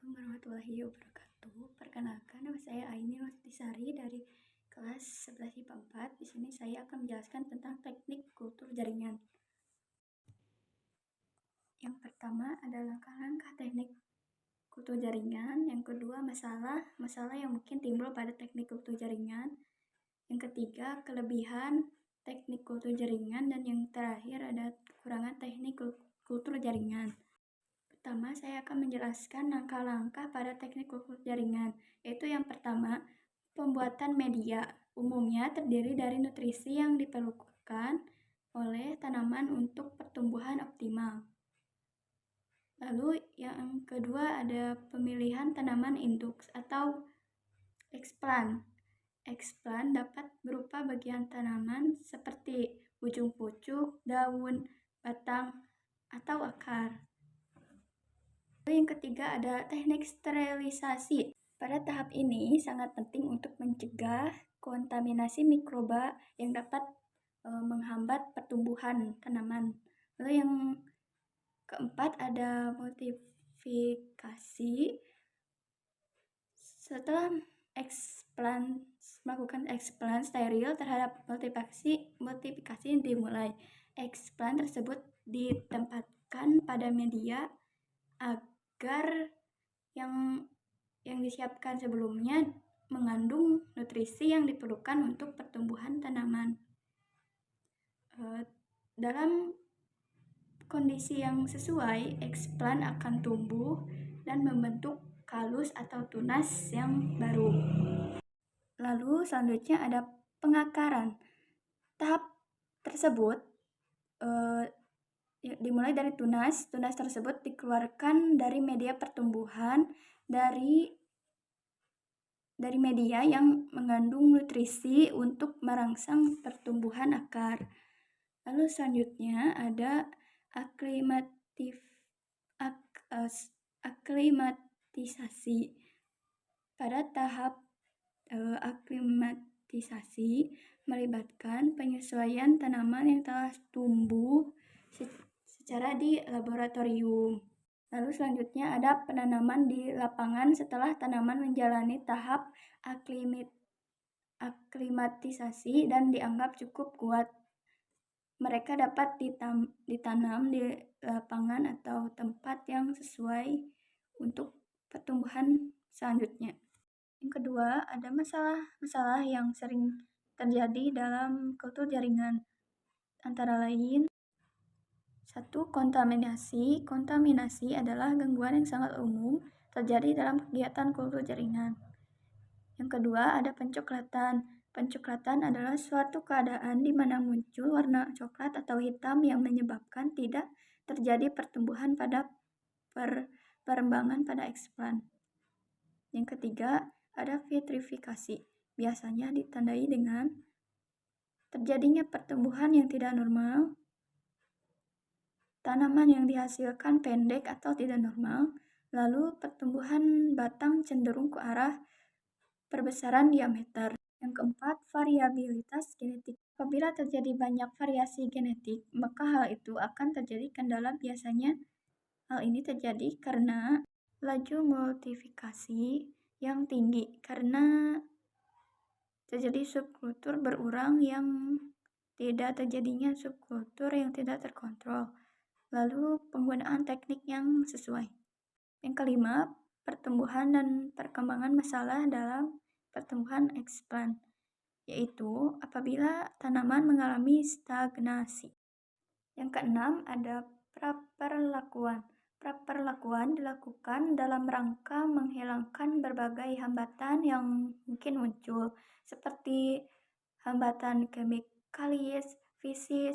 Assalamualaikum warahmatullahi wabarakatuh. Perkenalkan, nama saya Aini Notisari dari kelas 11 IPA 4. Di sini saya akan menjelaskan tentang teknik kultur jaringan. Yang pertama adalah langkah-langkah teknik kultur jaringan. Yang kedua, masalah yang mungkin timbul pada teknik kultur jaringan. Yang ketiga, kelebihan teknik kultur jaringan. Dan yang terakhir ada kekurangan teknik kultur jaringan. Pertama, saya akan menjelaskan langkah-langkah pada teknik kultur jaringan, yaitu yang pertama, pembuatan media. Umumnya terdiri dari nutrisi yang diperlukan oleh tanaman untuk pertumbuhan optimal. Lalu yang kedua ada pemilihan tanaman induk atau eksplan. Eksplan dapat berupa bagian tanaman seperti ujung pucuk, daun, batang, atau akar. Lalu yang ketiga ada teknik sterilisasi. Pada tahap ini sangat penting untuk mencegah kontaminasi mikroba yang dapat menghambat pertumbuhan tanaman. Lalu yang keempat ada multifikasi. Setelah melakukan eksplan steril terhadap multifikasi dimulai. Eksplan tersebut ditempatkan pada media agar yang disiapkan sebelumnya mengandung nutrisi yang diperlukan untuk pertumbuhan tanaman. Dalam kondisi yang sesuai, eksplan akan tumbuh dan membentuk kalus atau tunas yang baru. Lalu selanjutnya ada pengakaran. Tahap tersebut dimulai dari tunas. Tunas tersebut dikeluarkan dari media pertumbuhan dari media yang mengandung nutrisi untuk merangsang pertumbuhan akar. Lalu selanjutnya ada aklimatisasi. Pada tahap aklimatisasi melibatkan penyesuaian tanaman yang telah tumbuh secara di laboratorium. Lalu selanjutnya ada penanaman di lapangan setelah tanaman menjalani tahap aklimatisasi dan dianggap cukup kuat. Mereka dapat ditanam di lapangan atau tempat yang sesuai untuk pertumbuhan selanjutnya. Yang kedua, ada masalah yang sering terjadi dalam kultur jaringan. Antara lain, 1. Kontaminasi. Kontaminasi adalah gangguan yang sangat umum terjadi dalam kegiatan kultur jaringan. Yang kedua, ada pencoklatan. Pencoklatan adalah suatu keadaan di mana muncul warna coklat atau hitam yang menyebabkan tidak terjadi pertumbuhan pada perkembangan pada eksplan. Yang ketiga, ada vitrifikasi. Biasanya ditandai dengan terjadinya pertumbuhan yang tidak normal, tanaman yang dihasilkan pendek atau tidak normal, lalu pertumbuhan batang cenderung ke arah perbesaran diameter. Yang keempat, variabilitas genetik. Apabila terjadi banyak variasi genetik, maka hal itu akan terjadi kendala. Biasanya hal ini terjadi karena laju multifikasi yang tinggi, karena terjadi subkultur berurang yang tidak terjadinya subkultur yang tidak terkontrol. Lalu penggunaan teknik yang sesuai. Yang kelima, pertumbuhan dan perkembangan masalah dalam pertumbuhan eksplan, yaitu apabila tanaman mengalami stagnasi. Yang keenam, ada praperlakuan. Praperlakuan dilakukan dalam rangka menghilangkan berbagai hambatan yang mungkin muncul, seperti hambatan kemikalis, fisik,